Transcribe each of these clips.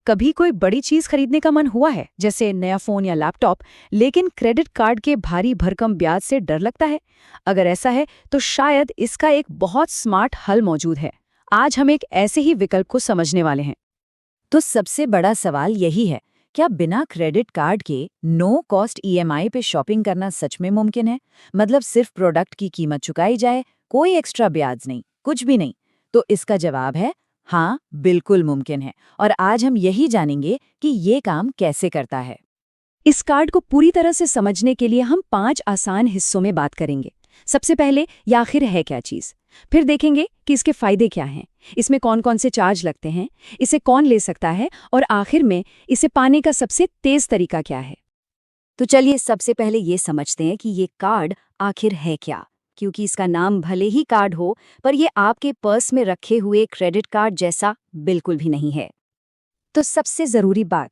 कभी कोई बड़ी चीज खरीदने का मन हुआ है, जैसे नया फोन या लैपटॉप, लेकिन क्रेडिट कार्ड के भारी भरकम ब्याज से डर लगता है? अगर ऐसा है तो शायद इसका एक बहुत स्मार्ट हल मौजूद है। आज हम एक ऐसे ही विकल्प को समझने वाले हैं। तो सबसे बड़ा सवाल यही है, क्या बिना क्रेडिट कार्ड के नो कॉस्ट ईएमआई पे शॉपिंग करना सच में मुमकिन है? मतलब सिर्फ प्रोडक्ट की कीमत चुकाई जाए, कोई एक्स्ट्रा ब्याज नहीं, कुछ भी नहीं। तो इसका जवाब है हाँ, बिल्कुल मुमकिन है। और आज हम यही जानेंगे कि ये काम कैसे करता है। इस कार्ड को पूरी तरह से समझने के लिए हम 5 आसान हिस्सों में बात करेंगे। सबसे पहले ये आखिर है क्या चीज, फिर देखेंगे कि इसके फायदे क्या हैं, इसमें कौन कौन से चार्ज लगते हैं, इसे कौन ले सकता है, और आखिर में इसे पाने का सबसे तेज तरीका क्या है। तो चलिए सबसे पहले ये समझते हैं कि ये कार्ड आखिर है क्या, क्योंकि इसका नाम भले ही कार्ड हो, पर ये आपके पर्स में रखे हुए क्रेडिट कार्ड जैसा बिल्कुल भी नहीं है। तो सबसे जरूरी बात,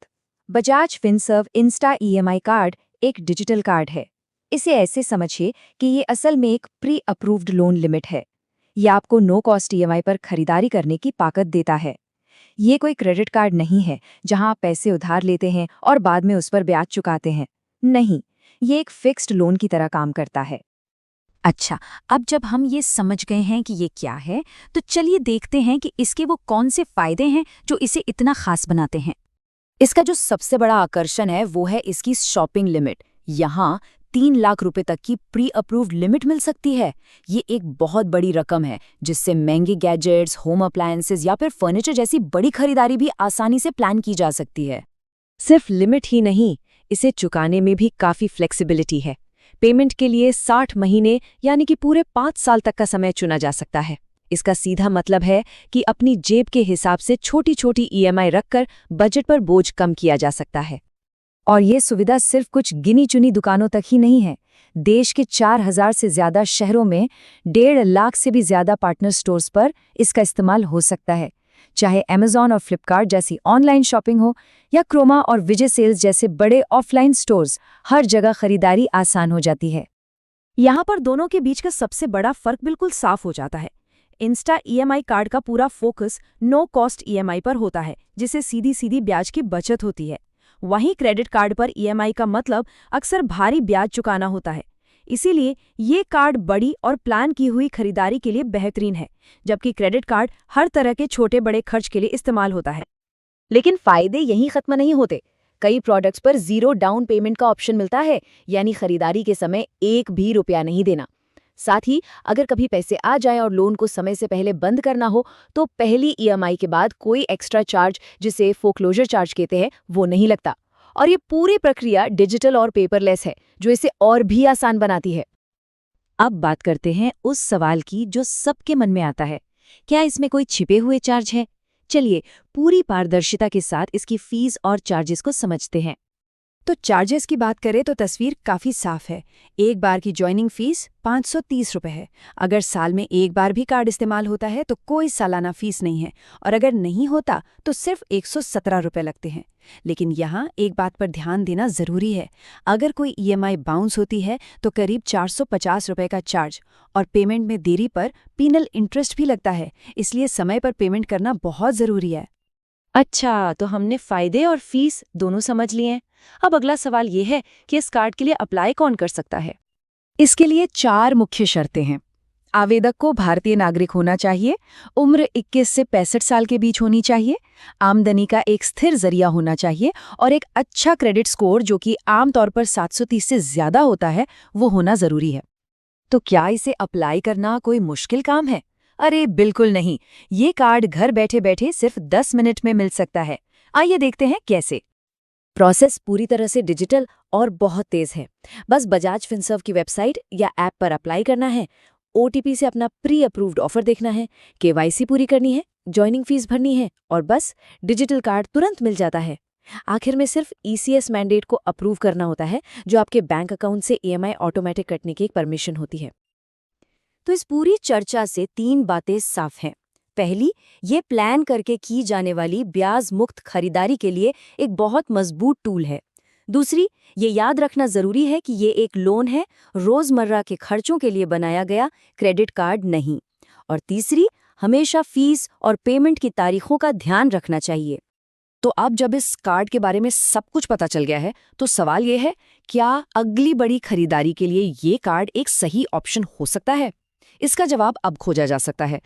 Bajaj Finserv Insta EMI card एक डिजिटल कार्ड है। इसे ऐसे समझिए कि ये असल में एक प्री अप्रूव्ड लोन लिमिट है। ये आपको नो कॉस्ट ईएमआई पर खरीदारी करने की ताकत देता है। ये कोई क्रेडिट कार्ड नहीं है जहां आप पैसे उधार लेते हैं और बाद में उस पर ब्याज चुकाते हैं। नहीं, ये एक फिक्स्ड लोन की तरह काम करता है। अच्छा, अब जब हम ये समझ गए हैं कि ये क्या है, तो चलिए देखते हैं कि इसके वो कौन से फायदे हैं जो इसे इतना खास बनाते हैं। इसका जो सबसे बड़ा आकर्षण है वो है इसकी शॉपिंग लिमिट। यहाँ 3 लाख रुपए तक की प्री अप्रूव्ड लिमिट मिल सकती है। ये एक बहुत बड़ी रकम है जिससे महंगे गैजेट्स, होम अप्लायंसेस या फिर फर्नीचर जैसी बड़ी खरीदारी भी आसानी से प्लान की जा सकती है। सिर्फ लिमिट ही नहीं, इसे चुकाने में भी काफी फ्लेक्सिबिलिटी है। पेमेंट के लिए 60 महीने यानी कि पूरे 5 साल तक का समय चुना जा सकता है। इसका सीधा मतलब है कि अपनी जेब के हिसाब से छोटी छोटी ईएमआई रखकर बजट पर बोझ कम किया जा सकता है। और ये सुविधा सिर्फ कुछ गिनी चुनी दुकानों तक ही नहीं है। देश के 4000 से ज्यादा शहरों में 1.5 लाख से भी ज्यादा पार्टनर स्टोर्स पर इसका इस्तेमाल हो सकता है। चाहे अमेज़न और फ्लिपकार्ट जैसी ऑनलाइन शॉपिंग हो या क्रोमा और विजय सेल्स जैसे बड़े ऑफलाइन स्टोर्स, हर जगह खरीदारी आसान हो जाती है। यहाँ पर दोनों के बीच का सबसे बड़ा फर्क बिल्कुल साफ हो जाता है। इंस्टा ईएमआई कार्ड का पूरा फोकस नो कॉस्ट ईएमआई पर होता है, जिससे सीधी सीधी ब्याज की बचत होती है। वहीं क्रेडिट कार्ड पर ईएमआई का मतलब अक्सर भारी ब्याज चुकाना होता है। इसीलिए ये कार्ड बड़ी और प्लान की हुई खरीदारी के लिए बेहतरीन है, जबकि क्रेडिट कार्ड हर तरह के छोटे बड़े खर्च के लिए इस्तेमाल होता है। लेकिन फायदे यहीं खत्म नहीं होते। कई प्रोडक्ट्स पर 0 डाउन पेमेंट का ऑप्शन मिलता है, यानी खरीदारी के समय 1 भी रुपया नहीं देना। साथ ही अगर कभी पैसे आ जाए और लोन को समय से पहले बंद करना हो, तो पहली ईएमआई के बाद कोई एक्स्ट्रा चार्ज, जिसे फोक्लोजर चार्ज कहते हैं, वो नहीं लगता। और ये पूरी प्रक्रिया डिजिटल और पेपरलेस है, जो इसे और भी आसान बनाती है। अब बात करते हैं उस सवाल की जो सबके मन में आता है, क्या इसमें कोई छिपे हुए चार्ज है? चलिए पूरी पारदर्शिता के साथ इसकी फीस और चार्जेस को समझते हैं। तो चार्जेस की बात करें तो तस्वीर काफ़ी साफ है। एक बार की ज्वाइनिंग फीस 530 रुपये है। अगर साल में एक बार भी कार्ड इस्तेमाल होता है तो कोई सालाना फीस नहीं है, और अगर नहीं होता तो सिर्फ 117 रुपये लगते हैं। लेकिन यहाँ एक बात पर ध्यान देना ज़रूरी है, अगर कोई ईएमआई बाउंस होती है तो करीब 450 रुपये का चार्ज, और पेमेंट में देरी पर पीनल इंटरेस्ट भी लगता है। इसलिए समय पर पेमेंट करना बहुत ज़रूरी है। अच्छा, तो हमने फायदे और फीस दोनों समझ लिए हैं। अब अगला सवाल ये है कि इस कार्ड के लिए अप्लाई कौन कर सकता है। इसके लिए 4 मुख्य शर्तें हैं। आवेदक को भारतीय नागरिक होना चाहिए, उम्र 21 से 65 साल के बीच होनी चाहिए, आमदनी का एक स्थिर जरिया होना चाहिए, और एक अच्छा क्रेडिट स्कोर, जो कि आमतौर पर 730 से ज्यादा होता है, वो होना जरूरी है। तो क्या इसे अप्लाई करना कोई मुश्किल काम है? अरे बिल्कुल नहीं। ये कार्ड घर बैठे बैठे सिर्फ 10 मिनट में मिल सकता है। आइए देखते हैं कैसे। प्रोसेस पूरी तरह से डिजिटल और बहुत तेज है। बस बजाज फिनसर्व की वेबसाइट या ऐप पर अप्लाई करना है, ओटीपी से अपना प्री अप्रूव्ड ऑफर देखना है, केवाईसी पूरी करनी है, ज्वाइनिंग फीस भरनी है, और बस डिजिटल कार्ड तुरंत मिल जाता है। आखिर में सिर्फ ईसीएस मैंडेट को अप्रूव करना होता है, जो आपके बैंक अकाउंट से ईएमआई ऑटोमेटिक कटने की एक परमिशन होती है। तो इस पूरी चर्चा से 3 बातें साफ हैं। पहली, ये प्लान करके की जाने वाली ब्याज मुक्त खरीदारी के लिए एक बहुत मजबूत टूल है। दूसरी, ये याद रखना जरूरी है कि ये एक लोन है, रोजमर्रा के खर्चों के लिए बनाया गया क्रेडिट कार्ड नहीं। और तीसरी, हमेशा फीस और पेमेंट की तारीखों का ध्यान रखना चाहिए। तो अब जब इस कार्ड के बारे में सब कुछ पता चल गया है, तो सवाल ये है, क्या अगली बड़ी खरीदारी के लिए ये कार्ड एक सही ऑप्शन हो सकता है? इसका जवाब अब खोजा जा सकता है।